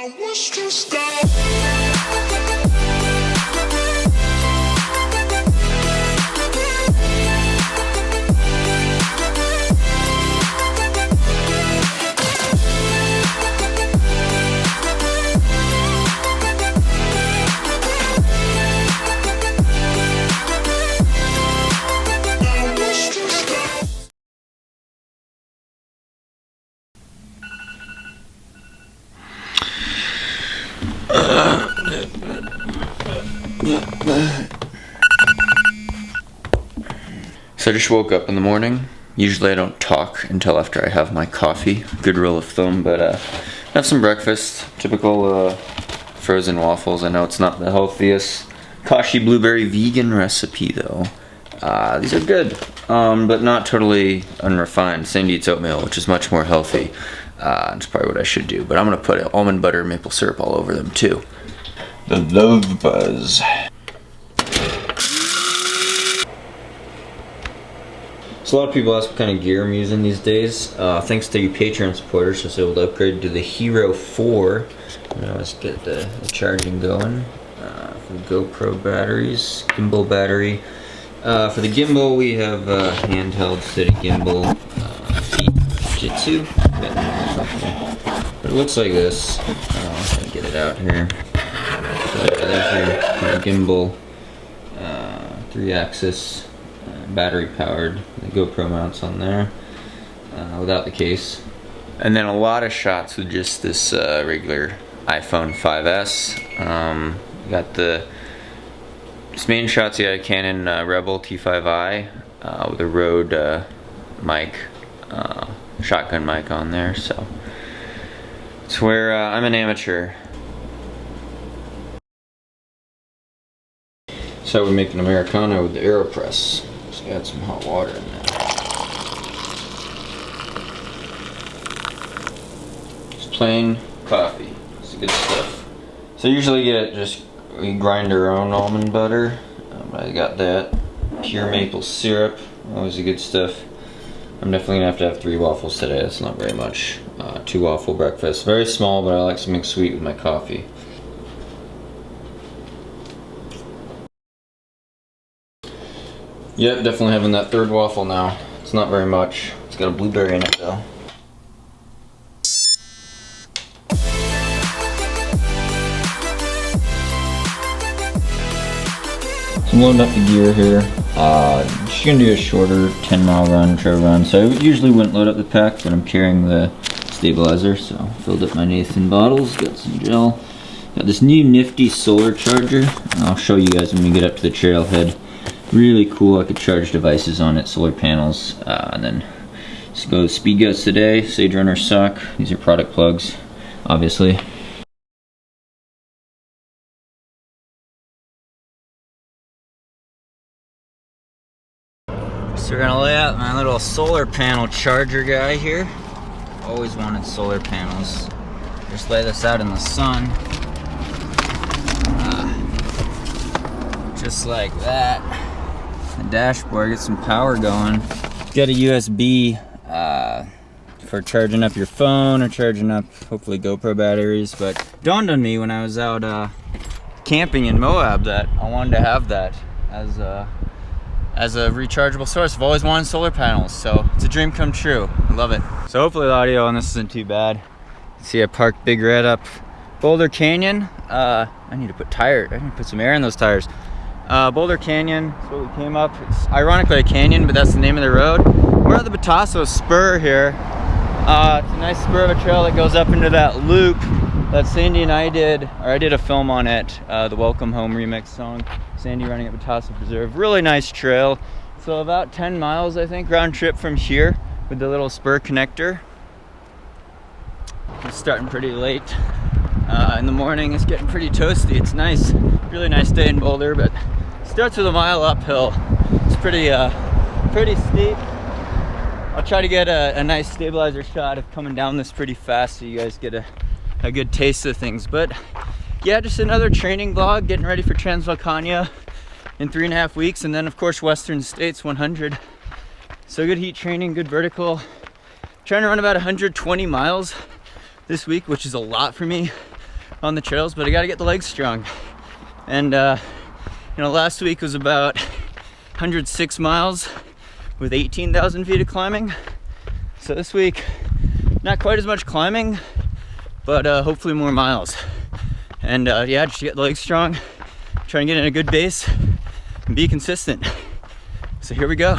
So I just woke up in the morning. Usually I don't talk until after I have my coffee. Good rule of thumb, but have some breakfast. Typical frozen waffles. I know it's not the healthiest Kashi blueberry vegan recipe though. These are good, but not totally unrefined. Sandy eats oatmeal, which is much more healthy. It's probably what I should do, but I'm gonna put almond butter and maple syrup all over them too. The Love Buzz. So a lot of people ask what kind of gear I'm using these days. Thanks to you Patreon supporters, I was able to upgrade to the Hero 4. Let's get the charging going. For the GoPro batteries, gimbal battery. For the gimbal, we have handheld steady gimbal, Jitsu. But it looks like this. Let me get it out here. So there's your gimbal, 3-axis. Battery powered, the GoPro mounts on there without the case, and then a lot of shots with just this regular iPhone 5S. Got the main shots. You got a Canon Rebel T5i with a Rode mic, shotgun mic on there. So it's where I'm an amateur. So we make an Americano with the AeroPress. Add some hot water in there. Just plain coffee. It's good stuff. So I usually we grind our own almond butter. I got that. Pure maple syrup. Always a good stuff. I'm definitely gonna have 3 waffles today. That's not very much. 2 waffle breakfast. Very small, but I like something sweet with my coffee. Yep, definitely having that 3rd waffle now. It's not very much. It's got a blueberry in it though. So I'm loading up the gear here. Just gonna do a shorter 10-mile run, trail run. So I usually wouldn't load up the pack, but I'm carrying the stabilizer. So filled up my Nathan bottles, got some gel. Got this new nifty solar charger. I'll show you guys when we get up to the trailhead. Really cool. I could charge devices on it, solar panels, and then just go speed guts today. Sage Runner sock. These are product plugs, obviously. So we're gonna lay out my little solar panel charger guy here. Always wanted solar panels. Just lay this out in the sun. Just like that. The dashboard, get some power going. Got a USB for charging up your phone or charging up hopefully GoPro batteries, but it dawned on me when I was out camping in Moab that I wanted to have that as a rechargeable source. I've always wanted solar panels, so it's a dream come true. I love it. So hopefully the audio on this isn't too bad. See, I parked Big Red up Boulder Canyon. I need to put some air in those tires. Boulder Canyon, that's what we came up. It's ironically a canyon, but that's the name of the road. We're at the Batasso Spur here. It's a nice spur of a trail that goes up into that loop that Sandy and I did, or I did a film on it, the Welcome Home remix song. Sandy running at Batasso Preserve. Really nice trail. So about 10 miles, I think, round trip from here with the little spur connector. It's starting pretty late in the morning. It's getting pretty toasty. It's nice. Really nice day in Boulder, but starts with a mile uphill. It's pretty steep. I'll try to get a nice stabilizer shot of coming down this pretty fast so you guys get a good taste of things. But yeah, just another training vlog, getting ready for Transvolcania in 3.5 weeks, and then of course Western States 100. So good heat training, good vertical. Trying to run about 120 miles this week, which is a lot for me. on the trails, but I gotta get the legs strong. And you know, last week was about 106 miles with 18,000 feet of climbing. So this week, not quite as much climbing, but hopefully more miles. And yeah, just to get the legs strong, try and get in a good base and be consistent. So here we go.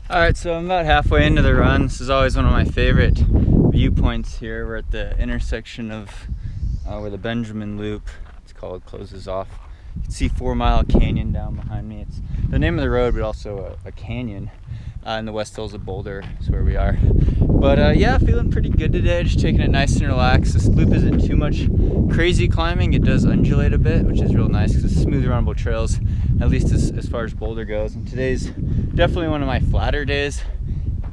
Alright, so I'm about halfway into the run. This is always one of my favorite viewpoints here. We're at the intersection of where the Benjamin Loop, it's called, closes off. You can see 4 Mile Canyon down behind me. It's the name of the road, but also a canyon in the West Hills of Boulder. Is where we are. But yeah, feeling pretty good today. Just taking it nice and relaxed. This loop isn't too much crazy climbing. It does undulate a bit, which is real nice because it's smooth, runnable trails, at least as far as Boulder goes. And today's definitely one of my flatter days.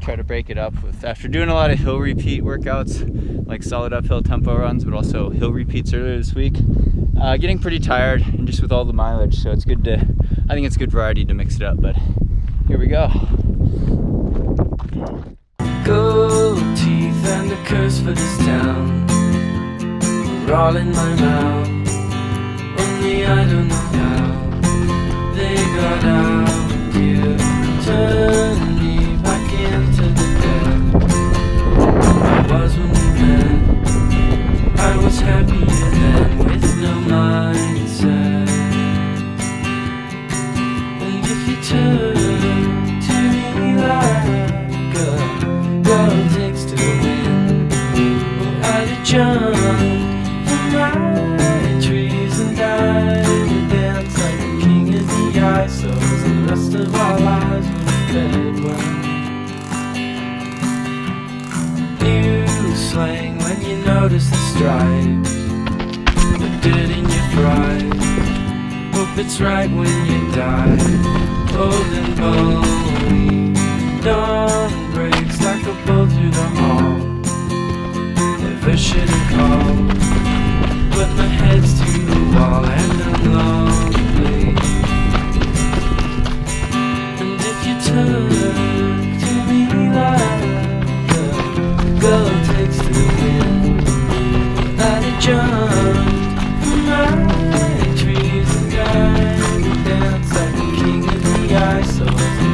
Try to break it up with, after doing a lot of hill repeat workouts, like solid uphill tempo runs, but also hill repeats earlier this week. Getting pretty tired, and just with all the mileage, so it's good to, I think it's good variety to mix it up, but here we go. Gold teeth and a curse for this town are all in my mouth. Only I don't know how they got out here. Turn me back into the dead I was when we met. I was happier then with no mindset. And if you turn to me like girl takes to win, well, I'd have jumped from my trees and died to dance like a king in the ice. So the rest of our lives were dead one. New slang when you notice the stripes, the dirt in your fries. Hope it's right when you die, old and bony. Dawn breaks like a bolt through the hall. Never should have called, but my head's to the wall and I'm lonely. And if you turn to me like a girl takes to the wind, I'd have jumped from my trees and died and dance like a king in the ice. So the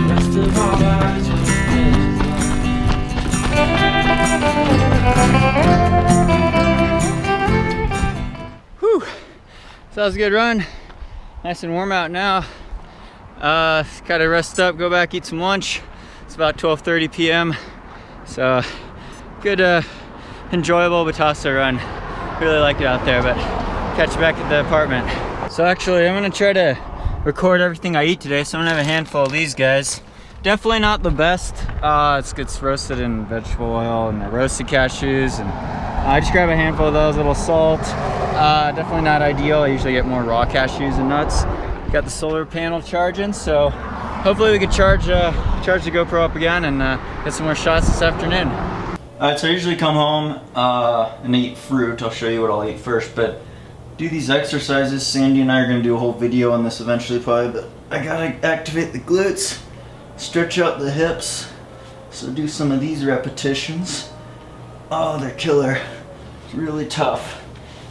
rest of our lives. Whew. So that was a good run. Nice and warm out now. Gotta rest up, go back, eat some lunch. It's about 12:30 p.m. So good, enjoyable Batasa run. Really like it out there, but catch you back at the apartment. So actually, I'm gonna try to record everything I eat today. So I'm gonna have a handful of these guys. Definitely not the best. It gets roasted in vegetable oil and the roasted cashews, and I just grab a handful of those, a little salt. Definitely not ideal. I usually get more raw cashews and nuts. Got the solar panel charging, so hopefully we can charge the GoPro up again and get some more shots this afternoon. Alright, so I usually come home and eat fruit. I'll show you what I'll eat first, but do these exercises. Sandy and I are going to do a whole video on this eventually probably, but I gotta activate the glutes, stretch out the hips, so do some of these repetitions. Oh, they're killer. It's really tough.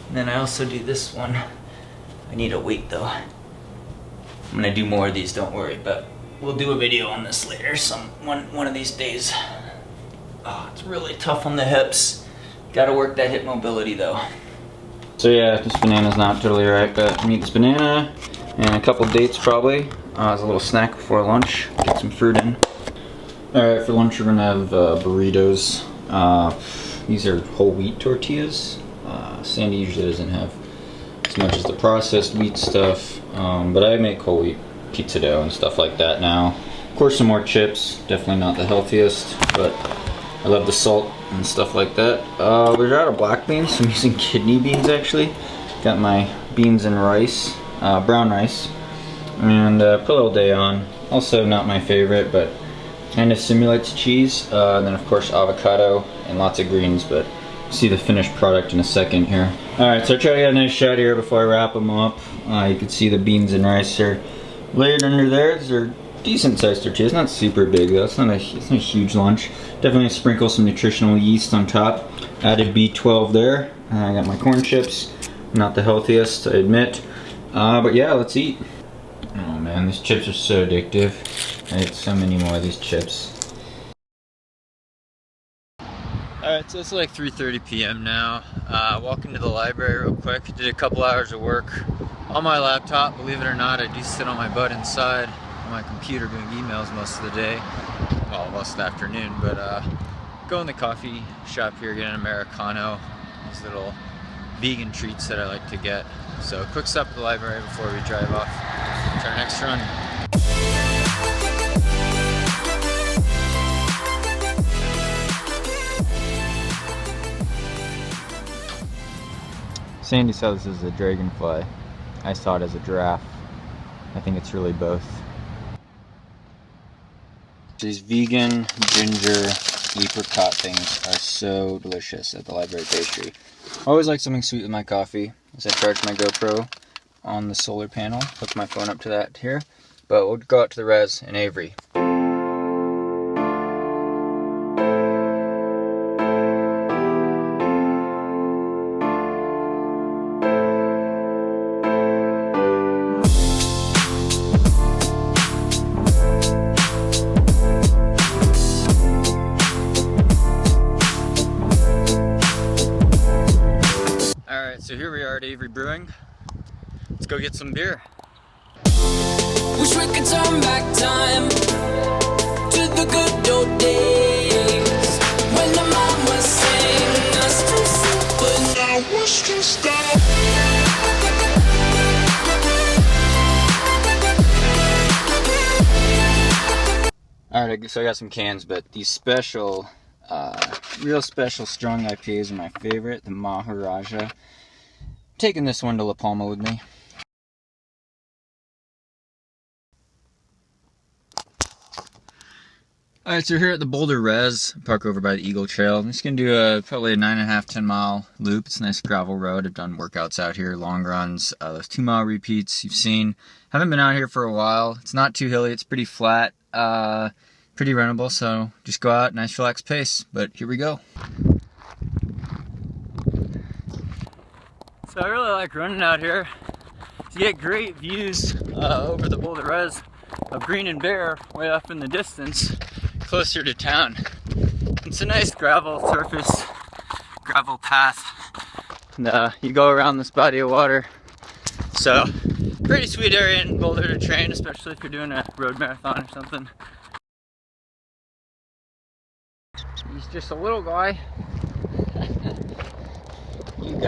And then I also do this one. I need a weight though. I'm gonna do more of these, don't worry, but we'll do a video on this later, one of these days. Oh, it's really tough on the hips. Gotta work that hip mobility though. So yeah, this banana's not totally right, but I'm eating this banana and a couple dates probably as a little snack before lunch. Get some fruit in. Alright, for lunch we're gonna have burritos. These are whole wheat tortillas. Sandy usually doesn't have as much as the processed wheat stuff. But I make whole wheat pizza dough and stuff like that now. Of course, some more chips. Definitely not the healthiest, but I love the salt and stuff like that. We're out of black beans, so I'm using kidney beans actually. Got my beans and rice, brown rice, and put a little day on. Also not my favorite, but kind of simulates cheese. And then of course avocado and lots of greens, but see the finished product in a second here. Alright, so I try to get a nice shot here before I wrap them up. You can see the beans and rice are layered under there. These are decent sized tortillas, not super big though. It's not a huge lunch. Definitely sprinkle some nutritional yeast on top. Added B12 there. I got my corn chips. Not the healthiest, I admit. But yeah, let's eat. Oh man, these chips are so addictive. I ate so many more of these chips. Alright, so it's like 3:30 p.m. now. Walking to the library real quick. Did a couple hours of work on my laptop. Believe it or not, I do sit on my butt inside on my computer doing emails most of the day. Well, most of the afternoon, but go in the coffee shop here, get an Americano. These little vegan treats that I like to get. So quick stop at the library before we drive off to our next run. Sandy saw this as a dragonfly. I saw it as a giraffe. I think it's really both. These vegan ginger apricot things are so delicious at the library pastry. I always like something sweet with my coffee, as I charge my GoPro on the solar panel. Hook my phone up to that here. But we'll go out to the res in Avery. So here we are at Avery Brewing. Let's go get some beer. Wish we could turn back time to the good old days when the mom was saying us to sleep, but now was just Alright, so I got some cans, but these special, real special strong IPAs are my favorite, the Maharaja. Taking this one to La Palma with me. Alright, so we're here at the Boulder Res, park over by the Eagle Trail. I'm just going to do probably a 9.5, 10 mile loop. It's a nice gravel road. I've done workouts out here, long runs, those 2 mile repeats you've seen. Haven't been out here for a while. It's not too hilly, it's pretty flat, pretty runnable, so just go out, nice relaxed pace. But here we go. So I really like running out here. You get great views over the Boulder Res of Green and Bear way up in the distance, closer to town. It's a nice gravel surface, gravel path, and you go around this body of water. So pretty sweet area in Boulder to train, especially if you're doing a road marathon or something. He's just a little guy. You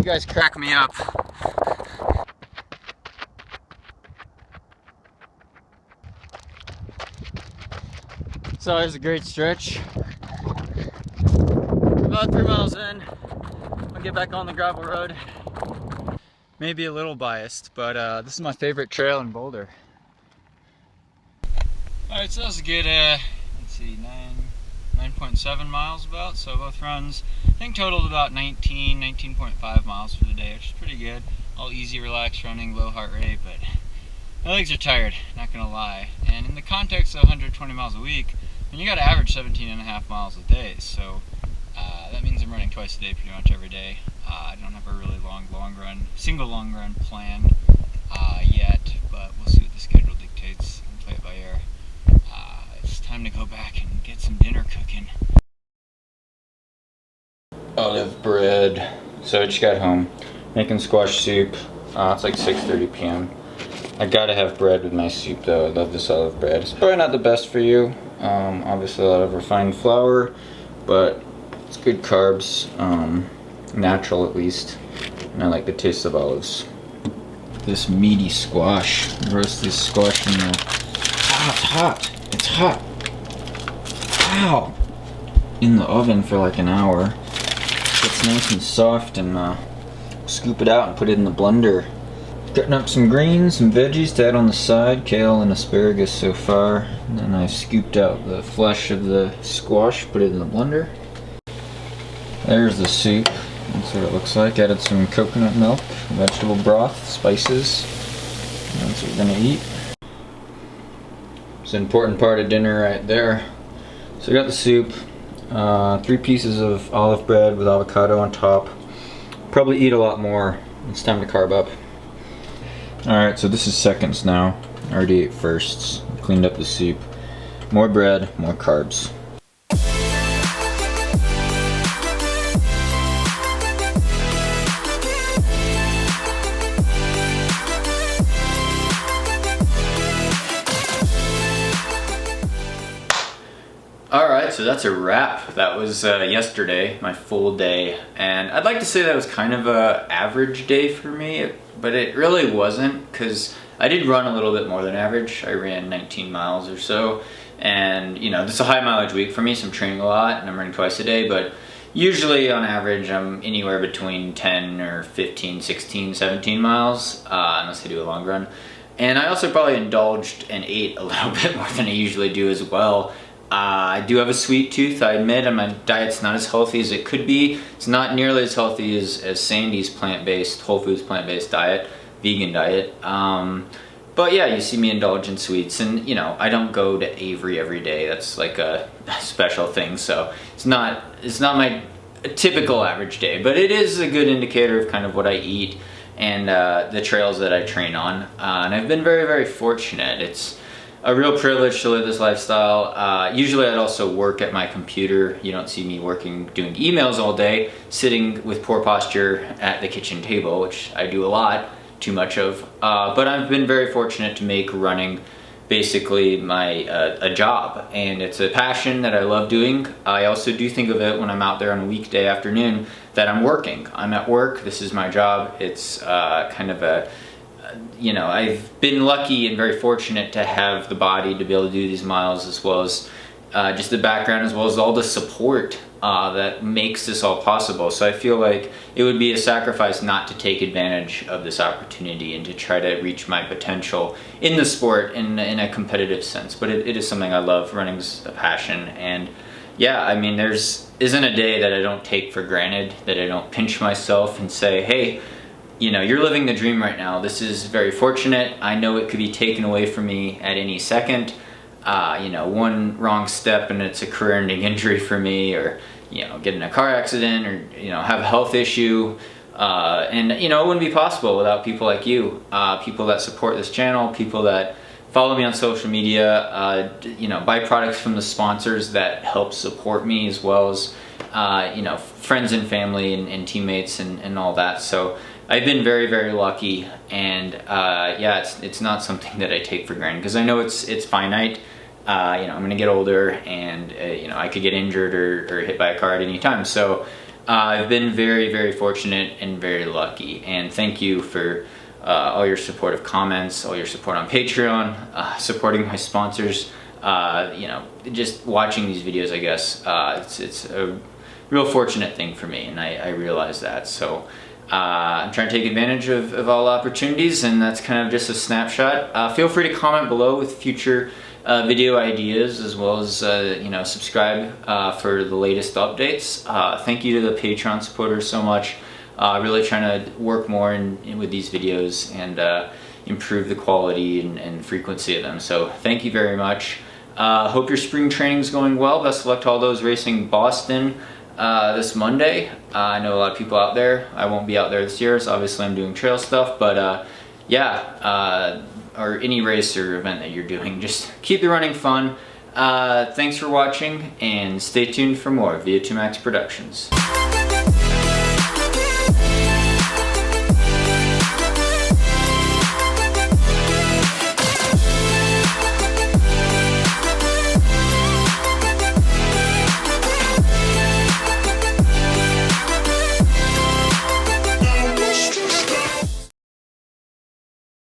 guys crack me up. It's always a great stretch. About 3 miles in, I'll get back on the gravel road. Maybe a little biased, but this is my favorite trail in Boulder. Alright, so that was a good, let's see, 9.7 miles about, so both runs I think totaled about 19.5 miles for the day, which is pretty good. All easy, relaxed running, low heart rate, but my legs are tired, not gonna lie. And in the context of 120 miles a week, then you gotta average 17.5 miles a day, so that means I'm running twice a day pretty much every day. I don't have a really single long run planned yet, but we'll see what the schedule dictates and play it by ear. It's time to go back and get some dinner cooking. Olive bread. So I just got home, making squash soup. It's like 6:30 p.m. I gotta have bread with my soup though. I love this olive bread. It's probably not the best for you. Obviously a lot of refined flour, but it's good carbs, natural at least. And I like the taste of olives. this meaty squash. Roast this squash in the... Ah, it's hot. It's hot. Ow! In the oven for like an hour. It's nice and soft, and scoop it out and put it in the blender. Cutting up some greens, some veggies to add on the side, kale and asparagus so far. And then I scooped out the flesh of the squash, put it in the blender. There's the soup. That's what it looks like. Added some coconut milk, vegetable broth, spices. And that's what we're gonna eat. It's an important part of dinner right there. So we got the soup, 3 pieces of olive bread with avocado on top. Probably eat a lot more. It's time to carb up. Alright, so this is seconds now. I already ate firsts. Cleaned up the soup. More bread, more carbs. Alright, so that's a wrap. That was yesterday, my full day, and I'd like to say that was kind of a average day for me, but it really wasn't, because I did run a little bit more than average. I ran 19 miles or so, and you know, this is a high mileage week for me, so I'm training a lot, and I'm running twice a day, but usually on average I'm anywhere between 10 or 15, 16, 17 miles, unless I do a long run. And I also probably indulged and ate a little bit more than I usually do as well. I do have a sweet tooth, I admit, and my diet's not as healthy as it could be. It's not nearly as healthy as Sandy's plant-based, whole foods plant-based diet, vegan diet. But yeah, you see me indulge in sweets, and you know, I don't go to Avery every day. That's like a special thing, so it's not my typical average day, but it is a good indicator of kind of what I eat and the trails that I train on. And I've been very, very fortunate. It's a real privilege to live this lifestyle. Usually I'd also work at my computer. You don't see me working, doing emails all day, sitting with poor posture at the kitchen table, which I do a lot, too much of. But I've been very fortunate to make running basically my a job, and it's a passion that I love doing. I also do think of it when I'm out there on a weekday afternoon that I'm working. I'm at work, this is my job. It's kind of a, you know, I've been lucky and very fortunate to have the body to be able to do these miles, as well as just the background, as well as all the support that makes this all possible. So I feel like it would be a sacrifice not to take advantage of this opportunity and to try to reach my potential in the sport in a competitive sense. But it is something I love. Running's a passion, and yeah, I mean, isn't a day that I don't take for granted, that I don't pinch myself and say, hey, you know, you're living the dream right now. This is very fortunate. I know it could be taken away from me at any second. You know, one wrong step and it's a career-ending injury for me, or, you know, get in a car accident, or, you know, have a health issue. And, you know, it wouldn't be possible without people like you, people that support this channel, people that follow me on social media, you know, buy products from the sponsors that help support me, as well as, you know, friends and family and teammates and all that. So I've been very, very lucky, and yeah, it's not something that I take for granted, because I know it's finite. You know, I'm gonna get older, and you know, I could get injured or hit by a car at any time. So I've been very, very fortunate and very lucky, and thank you for all your supportive comments, all your support on Patreon, supporting my sponsors, you know, just watching these videos. I guess it's a real fortunate thing for me, and I realize that. So I'm trying to take advantage of all opportunities, and that's kind of just a snapshot. Feel free to comment below with future video ideas, as well as you know, subscribe for the latest updates. Thank you to the Patreon supporters so much. Really trying to work more with these videos and improve the quality and frequency of them. So thank you very much. Hope your spring training is going well. Best of luck to all those racing Boston this Monday. I know a lot of people out there. I won't be out there this year, so obviously I'm doing trail stuff, but yeah, or any race or event that you're doing, just keep the running fun. Thanks for watching, and stay tuned for more via 2Max Productions.